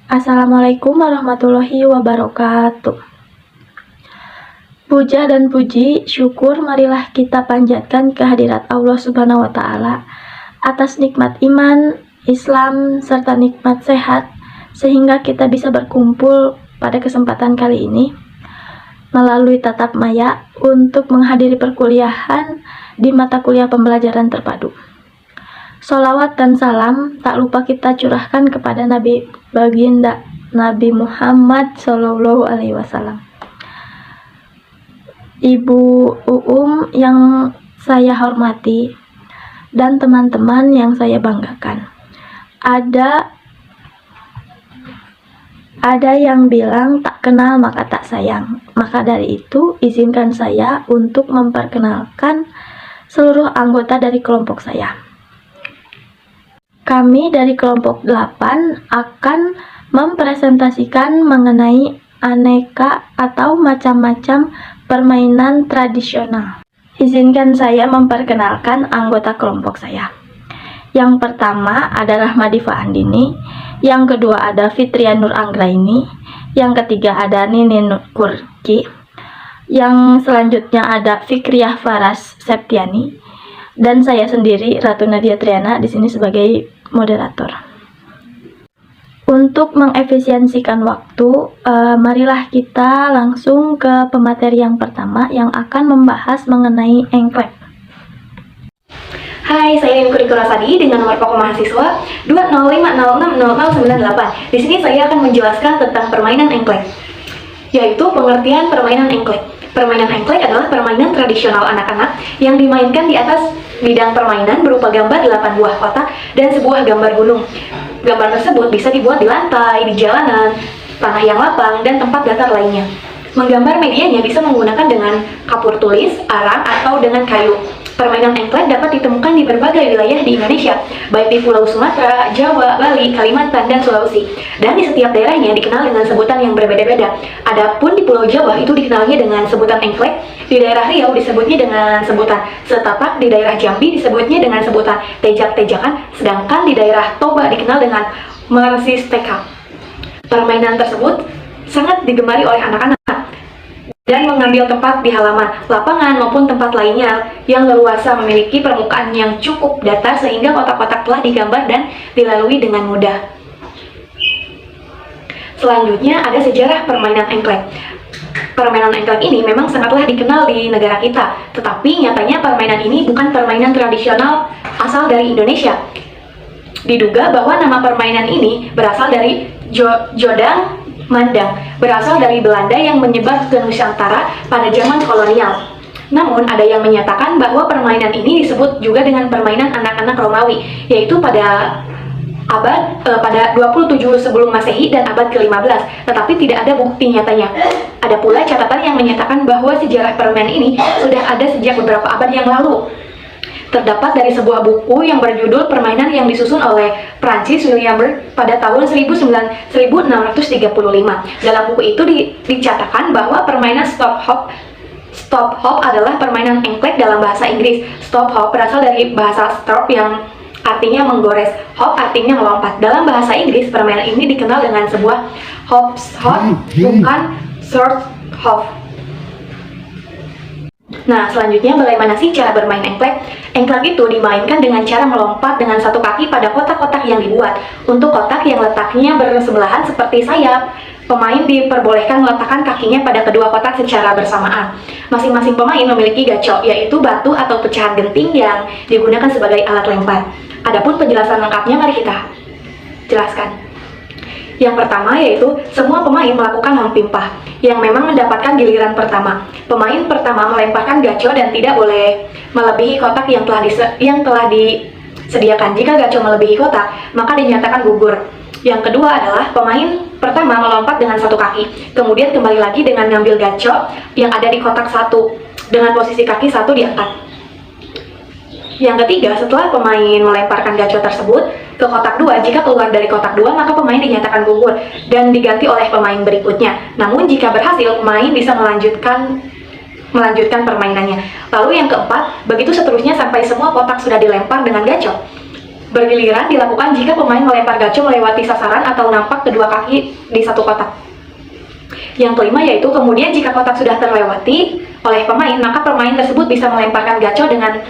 Assalamualaikum warahmatullahi wabarakatuh. Puja dan puji, syukur marilah kita panjatkan kehadirat Allah Subhanahu wa Ta'ala atas nikmat iman, Islam, serta nikmat sehat, sehingga kita bisa berkumpul pada kesempatan kali ini melalui tatap maya untuk menghadiri perkuliahan di mata kuliah pembelajaran terpadu. Sholawat dan salam tak lupa kita curahkan kepada Nabi Baginda Nabi Muhammad Shallallahu Alaihi Wasallam. Ibu Uum yang saya hormati dan teman-teman yang saya banggakan. Ada yang bilang tak kenal maka tak sayang. Maka dari itu izinkan saya untuk memperkenalkan seluruh anggota dari kelompok saya. Kami dari kelompok 8 akan mempresentasikan mengenai aneka atau macam-macam permainan tradisional. Izinkan saya memperkenalkan anggota kelompok saya. Yang pertama ada Rahmadifa Andini, yang kedua ada Fitria Nur Anggraini, yang ketiga ada Nini Kurki, yang selanjutnya ada Fikriah Faras Septiani, dan saya sendiri Ratu Nadia Triana di sini sebagai moderator. Untuk mengefisiensikan waktu, marilah kita langsung ke pemateri yang pertama yang akan membahas mengenai engklek. Hai, saya Nini Kurki Rasadi dengan nomor pokok mahasiswa 205060098. Di sini saya akan menjelaskan tentang permainan engklek, yaitu pengertian permainan engklek. Permainan engklek adalah permainan tradisional anak-anak yang dimainkan di atas bidang permainan berupa gambar 8 buah kotak dan sebuah gambar gunung. Gambar tersebut bisa dibuat di lantai, di jalanan, tanah yang lapang, dan tempat datar lainnya. Menggambar medianya bisa menggunakan dengan kapur tulis, arang, atau dengan kayu. Permainan engklek dapat ditemukan di berbagai wilayah di Indonesia, baik di Pulau Sumatera, Jawa, Bali, Kalimantan, dan Sulawesi. Dan di setiap daerahnya dikenal dengan sebutan yang berbeda-beda. Adapun di Pulau Jawa itu dikenalnya dengan sebutan engklek, di daerah Riau disebutnya dengan sebutan setapak, di daerah Jambi disebutnya dengan sebutan tejak-tejakan, sedangkan di daerah Toba dikenal dengan mersisteka. Permainan tersebut sangat digemari oleh anak-anak dan mengambil tempat di halaman, lapangan, maupun tempat lainnya yang leluasa memiliki permukaan yang cukup datar sehingga kotak-kotak telah digambar dan dilalui dengan mudah. Selanjutnya ada sejarah permainan engklek. Permainan engklek ini memang sangatlah dikenal di negara kita, tetapi nyatanya permainan ini bukan permainan tradisional asal dari Indonesia. Diduga bahwa nama permainan ini berasal dari Jodang Mandang, berasal dari Belanda yang menyebar ke Nusantara pada zaman kolonial. Namun ada yang menyatakan bahwa permainan ini disebut juga dengan permainan anak-anak Romawi, yaitu pada 27 sebelum Masehi dan abad ke-15, tetapi tidak ada bukti nyatanya. Ada pula catatan yang menyatakan bahwa sejarah permainan ini sudah ada sejak beberapa abad yang lalu. Terdapat dari sebuah buku yang berjudul Permainan yang disusun oleh Francis William Bird pada tahun 1635. Dalam buku itu dicatatkan bahwa permainan stop hop adalah permainan engklek dalam bahasa Inggris. Stop hop berasal dari bahasa stop yang artinya menggores, hop artinya melompat. Dalam bahasa Inggris, permainan ini dikenal dengan sebuah hops hop, bukan short hop. Nah, selanjutnya bagaimana sih cara bermain engklek? Engklek itu dimainkan dengan cara melompat dengan satu kaki pada kotak-kotak yang dibuat. Untuk kotak yang letaknya bersebelahan seperti sayap, pemain diperbolehkan meletakkan kakinya pada kedua kotak secara bersamaan. Masing-masing pemain memiliki gaco, yaitu batu atau pecahan genting yang digunakan sebagai alat lempar. Adapun penjelasan lengkapnya mari kita jelaskan. Yang pertama yaitu semua pemain melakukan hang pimpah yang memang mendapatkan giliran pertama. Pemain pertama melemparkan gaco dan tidak boleh melebihi kotak yang telah disediakan. Jika gaco melebihi kotak, maka dinyatakan gugur. Yang kedua adalah pemain pertama melompat dengan satu kaki, kemudian kembali lagi dengan ngambil gaco yang ada di kotak satu dengan posisi kaki satu diangkat. Yang ketiga, setelah pemain melemparkan gaco tersebut ke kotak 2, jika keluar dari kotak 2, maka pemain dinyatakan gugur dan diganti oleh pemain berikutnya. Namun jika berhasil, pemain bisa melanjutkan permainannya. Lalu yang keempat, begitu seterusnya sampai semua kotak sudah dilempar dengan gaco. Bergiliran dilakukan jika pemain melempar gaco melewati sasaran atau nampak kedua kaki di satu kotak. Yang kelima yaitu kemudian jika kotak sudah terlewati oleh pemain, maka pemain tersebut bisa melemparkan gaco dengan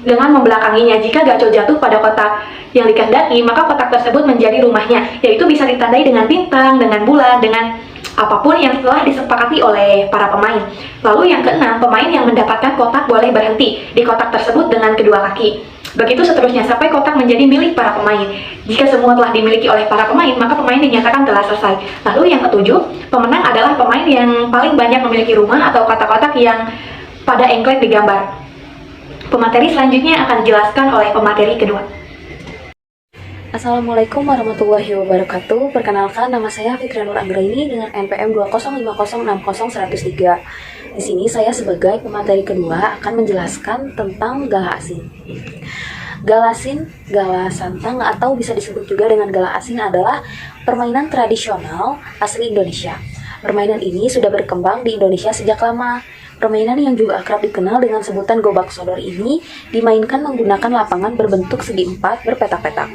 membelakanginya. Jika gaco jatuh pada kotak yang dikehendaki, maka kotak tersebut menjadi rumahnya, yaitu bisa ditandai dengan bintang, dengan bulan, dengan apapun yang telah disepakati oleh para pemain. Lalu yang keenam, pemain yang mendapatkan kotak boleh berhenti di kotak tersebut dengan kedua kaki. Begitu seterusnya sampai kotak menjadi milik para pemain. Jika semua telah dimiliki oleh para pemain, maka pemain dinyatakan telah selesai. Lalu yang ketujuh, pemenang adalah pemain yang paling banyak memiliki rumah atau kotak-kotak yang pada engklek digambar. Pemateri selanjutnya akan dijelaskan oleh pemateri kedua. Assalamualaikum warahmatullahi wabarakatuh. Perkenalkan, nama saya Fitria Nur Anggraini dengan NPM 205060103. Di sini saya sebagai pemateri kedua akan menjelaskan tentang gala asin. Gala asin, gala santang atau bisa disebut juga dengan gala asin adalah permainan tradisional asli Indonesia. Permainan ini sudah berkembang di Indonesia sejak lama. Permainan yang juga akrab dikenal dengan sebutan gobak sodor ini dimainkan menggunakan lapangan berbentuk segi empat berpetak-petak.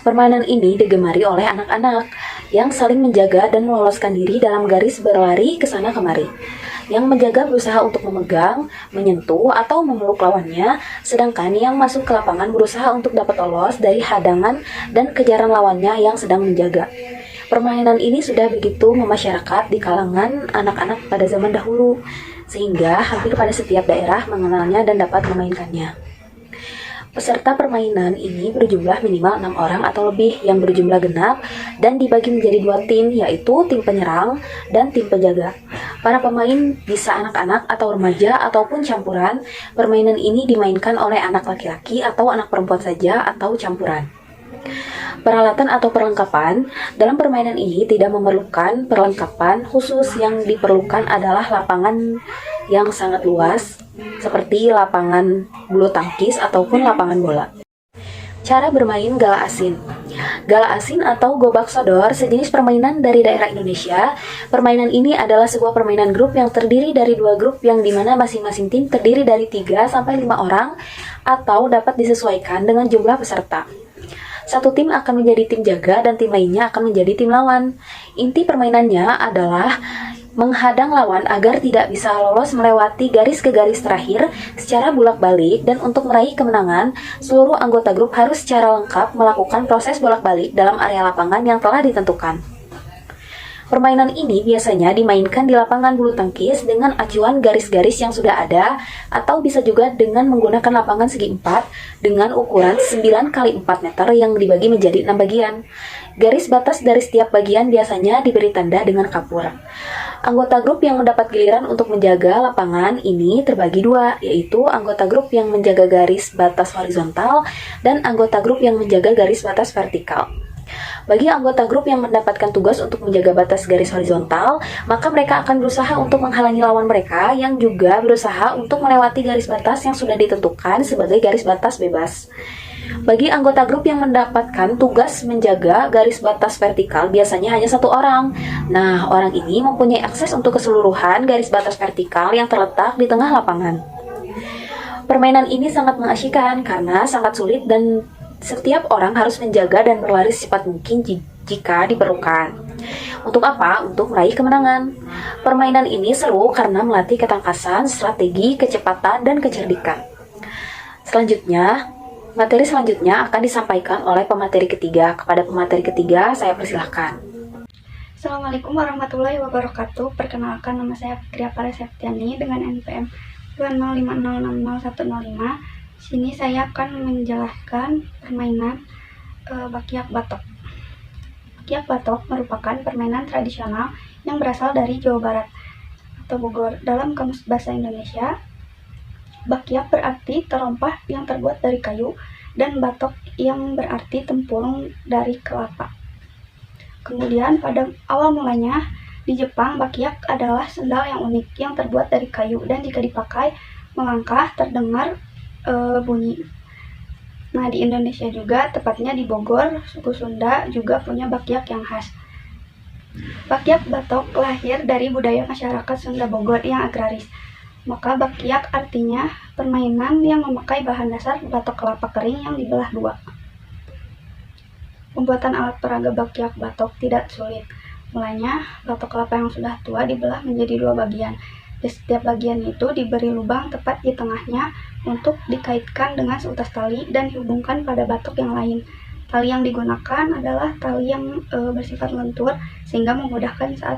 Permainan ini digemari oleh anak-anak yang saling menjaga dan meloloskan diri dalam garis berlari ke sana kemari. Yang menjaga berusaha untuk memegang, menyentuh, atau memeluk lawannya, sedangkan yang masuk ke lapangan berusaha untuk dapat lolos dari hadangan dan kejaran lawannya yang sedang menjaga. Permainan ini sudah begitu memasyarakat di kalangan anak-anak pada zaman dahulu, sehingga hampir pada setiap daerah mengenalnya dan dapat memainkannya. Peserta permainan ini berjumlah minimal 6 orang atau lebih yang berjumlah genap dan dibagi menjadi 2 tim, yaitu tim penyerang dan tim penjaga. Para pemain bisa anak-anak atau remaja ataupun campuran. Permainan ini dimainkan oleh anak laki-laki atau anak perempuan saja atau campuran. Peralatan atau perlengkapan dalam permainan ini tidak memerlukan perlengkapan khusus. Yang diperlukan adalah lapangan yang sangat luas seperti lapangan bulu tangkis ataupun lapangan bola. Cara bermain gala asin. Gala asin atau gobak sodor sejenis permainan dari daerah Indonesia. Permainan ini adalah sebuah permainan grup yang terdiri dari 2 grup yang dimana masing-masing tim terdiri dari 3 sampai 5 orang atau dapat disesuaikan dengan jumlah peserta. Satu tim akan menjadi tim jaga dan tim lainnya akan menjadi tim lawan. Inti permainannya adalah menghadang lawan agar tidak bisa lolos melewati garis ke garis terakhir secara bolak-balik, dan untuk meraih kemenangan, seluruh anggota grup harus secara lengkap melakukan proses bolak-balik dalam area lapangan yang telah ditentukan. Permainan ini biasanya dimainkan di lapangan bulu tangkis dengan acuan garis-garis yang sudah ada, atau bisa juga dengan menggunakan lapangan segi 4 dengan ukuran 9 x 4 meter yang dibagi menjadi 6 bagian. Garis batas dari setiap bagian biasanya diberi tanda dengan kapur. Anggota grup yang mendapat giliran untuk menjaga lapangan ini terbagi 2, yaitu anggota grup yang menjaga garis batas horizontal dan anggota grup yang menjaga garis batas vertikal. Bagi anggota grup yang mendapatkan tugas untuk menjaga batas garis horizontal, maka mereka akan berusaha untuk menghalangi lawan mereka yang juga berusaha untuk melewati garis batas yang sudah ditentukan sebagai garis batas bebas. Bagi anggota grup yang mendapatkan tugas menjaga garis batas vertikal, biasanya hanya 1 orang. Nah, orang ini mempunyai akses untuk keseluruhan garis batas vertikal yang terletak di tengah lapangan. Permainan ini sangat mengasyikkan karena sangat sulit dan setiap orang harus menjaga dan berlari secepat mungkin jika diperlukan. Untuk apa? Untuk meraih kemenangan. Permainan ini seru karena melatih ketangkasan, strategi, kecepatan, dan kecerdikan. Materi selanjutnya akan disampaikan oleh pemateri ketiga. Kepada pemateri ketiga, saya persilahkan. Assalamualaikum warahmatullahi wabarakatuh. Perkenalkan, nama saya Fitria Septiani dengan NPM 205060105. Sini saya akan menjelaskan permainan bakyak batok. Bakyak batok merupakan permainan tradisional yang berasal dari Jawa Barat atau Bogor. Dalam Kamus Bahasa Indonesia, bakyak berarti terompah yang terbuat dari kayu, dan batok yang berarti tempurung dari kelapa. Kemudian pada awal mulanya di Jepang, bakyak adalah sendal yang unik yang terbuat dari kayu, dan jika dipakai melangkah terdengar bunyi. Nah, di Indonesia juga, tepatnya di Bogor, suku Sunda juga punya bakyak yang khas. Bakyak batok lahir dari budaya masyarakat Sunda Bogor yang agraris. Maka bakyak artinya permainan yang memakai bahan dasar batok kelapa kering yang dibelah dua. Pembuatan alat peraga bakyak batok tidak sulit. Mulanya, batok kelapa yang sudah tua dibelah menjadi dua bagian. Di setiap bagian itu diberi lubang tepat di tengahnya untuk dikaitkan dengan seutas tali dan dihubungkan pada batok yang lain. Tali yang digunakan adalah tali yang bersifat lentur sehingga memudahkan saat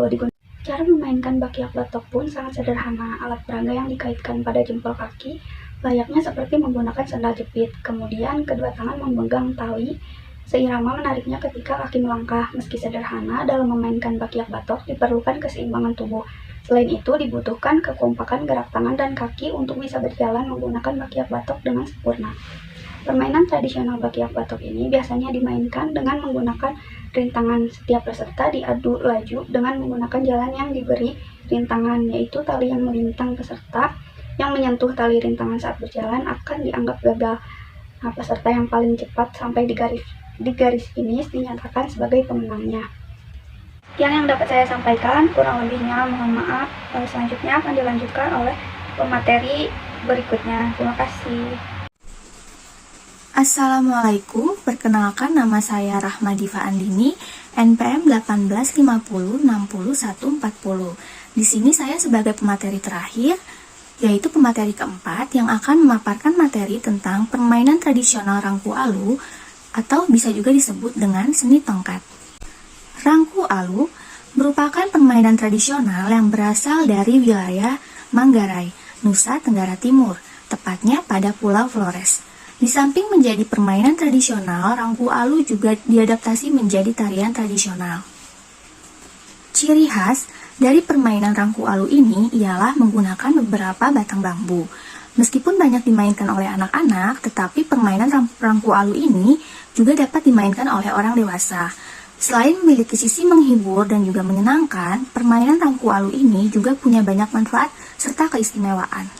digunakan. Cara memainkan bakyak batok pun sangat sederhana. Alat peraga yang dikaitkan pada jempol kaki layaknya seperti menggunakan sandal jepit. Kemudian kedua tangan memegang tali seirama menariknya ketika kaki melangkah. Meski sederhana, dalam memainkan bakyak batok diperlukan keseimbangan tubuh. Selain itu, dibutuhkan kekompakan gerak tangan dan kaki untuk bisa berjalan menggunakan bakyak batok dengan sempurna. Permainan tradisional bakyak batok ini biasanya dimainkan dengan menggunakan rintangan. Setiap peserta diadu laju dengan menggunakan jalan yang diberi rintangan, yaitu tali yang melintang peserta yang menyentuh tali rintangan saat berjalan akan dianggap gagal. Nah, peserta yang paling cepat sampai di garis finish dinyatakan sebagai pemenangnya. Sekian yang dapat saya sampaikan, kurang lebihnya mohon maaf. Selanjutnya akan dilanjutkan oleh pemateri berikutnya. Terima kasih. Assalamualaikum, perkenalkan nama saya Rahma Diva Andini, NPM 1850606140. Di sini saya sebagai pemateri terakhir, yaitu pemateri keempat yang akan memaparkan materi tentang permainan tradisional Rangku Alu atau bisa juga disebut dengan seni tongkat. Rangku Alu merupakan permainan tradisional yang berasal dari wilayah Manggarai, Nusa Tenggara Timur, tepatnya pada Pulau Flores. Di samping menjadi permainan tradisional, Rangku Alu juga diadaptasi menjadi tarian tradisional. Ciri khas dari permainan Rangku Alu ini ialah menggunakan beberapa batang bambu. Meskipun banyak dimainkan oleh anak-anak, tetapi permainan Rangku Alu ini juga dapat dimainkan oleh orang dewasa. Selain memiliki sisi menghibur dan juga menyenangkan, permainan Rangku Alu ini juga punya banyak manfaat serta keistimewaan.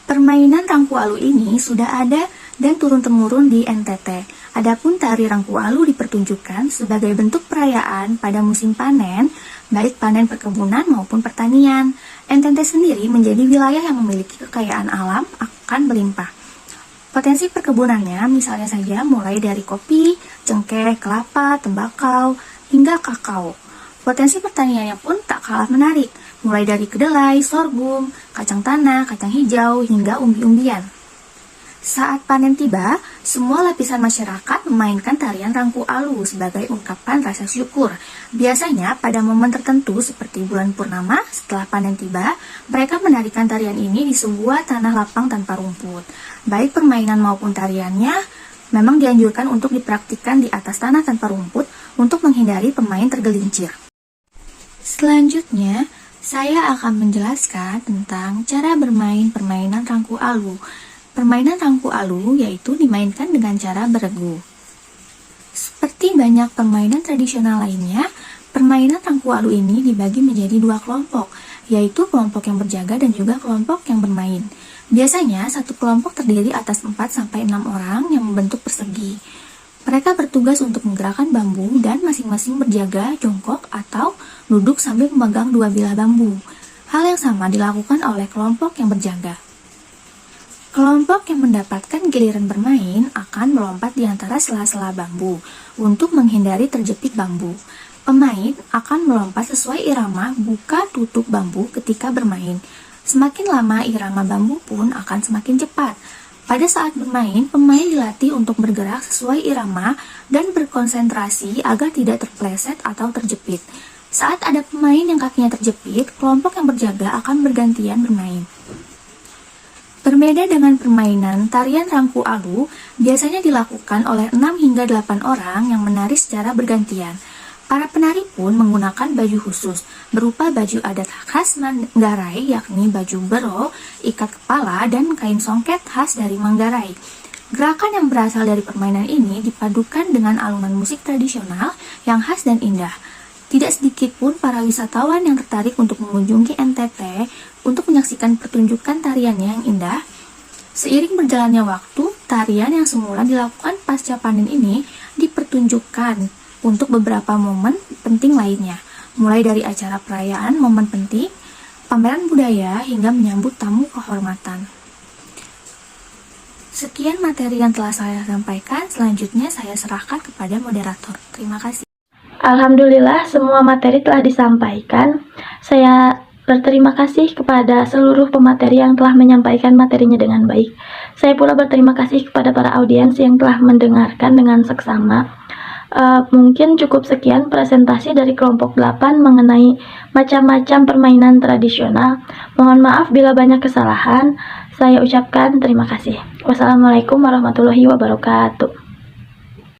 Permainan Rangku Alu ini sudah ada dan turun-temurun di NTT. Adapun tari Rangku Alu dipertunjukkan sebagai bentuk perayaan pada musim panen, baik panen perkebunan maupun pertanian. NTT sendiri menjadi wilayah yang memiliki kekayaan alam akan berlimpah. Potensi perkebunannya misalnya saja mulai dari kopi, cengkeh, kelapa, tembakau, hingga kakao. Potensi pertaniannya pun tak kalah menarik, mulai dari kedelai, sorghum, kacang tanah, kacang hijau, hingga umbi-umbian. Saat panen tiba, semua lapisan masyarakat memainkan tarian Rangku Alu sebagai ungkapan rasa syukur. Biasanya pada momen tertentu seperti bulan purnama, setelah panen tiba, mereka menarikan tarian ini di sebuah tanah lapang tanpa rumput. Baik permainan maupun tariannya memang dianjurkan untuk dipraktikkan di atas tanah tanpa rumput untuk menghindari pemain tergelincir. Selanjutnya, saya akan menjelaskan tentang cara bermain permainan Rangku Alu. Permainan Rangku Alu yaitu dimainkan dengan cara beregu. Seperti banyak permainan tradisional lainnya, permainan Rangku Alu ini dibagi menjadi dua kelompok, yaitu kelompok yang berjaga dan juga kelompok yang bermain. Biasanya, satu kelompok terdiri atas 4-6 orang yang membentuk persegi. Mereka bertugas untuk menggerakkan bambu dan masing-masing berjaga, jongkok, atau duduk sambil memegang dua bilah bambu. Hal yang sama dilakukan oleh kelompok yang berjaga. Kelompok yang mendapatkan giliran bermain akan melompat di antara sela-sela bambu untuk menghindari terjepit bambu. Pemain akan melompat sesuai irama buka tutup bambu ketika bermain. Semakin lama irama bambu pun akan semakin cepat. Pada saat bermain, pemain dilatih untuk bergerak sesuai irama dan berkonsentrasi agar tidak terpleset atau terjepit. Saat ada pemain yang kakinya terjepit, kelompok yang berjaga akan bergantian bermain. Berbeda dengan permainan, tarian Rangku Alu biasanya dilakukan oleh 6 hingga 8 orang yang menari secara bergantian. Para penari pun menggunakan baju khusus, berupa baju adat khas Manggarai, yakni baju bero, ikat kepala, dan kain songket khas dari Manggarai. Gerakan yang berasal dari permainan ini dipadukan dengan alunan musik tradisional yang khas dan indah. Tidak sedikit pun para wisatawan yang tertarik untuk mengunjungi NTT untuk menyaksikan pertunjukan tariannya yang indah. Seiring berjalannya waktu, tarian yang semula dilakukan pasca panen ini dipertunjukkan untuk beberapa momen penting lainnya, mulai dari acara perayaan, momen penting, pameran budaya, hingga menyambut tamu kehormatan. Sekian materi yang telah saya sampaikan, selanjutnya saya serahkan kepada moderator. Terima kasih. Alhamdulillah, semua materi telah disampaikan. Saya berterima kasih kepada seluruh pemateri yang telah menyampaikan materinya dengan baik. Saya pula berterima kasih kepada para audiens yang telah mendengarkan dengan seksama. Mungkin cukup sekian presentasi dari kelompok 8 mengenai macam-macam permainan tradisional. Mohon maaf bila banyak kesalahan. Saya ucapkan terima kasih. Wassalamualaikum warahmatullahi wabarakatuh.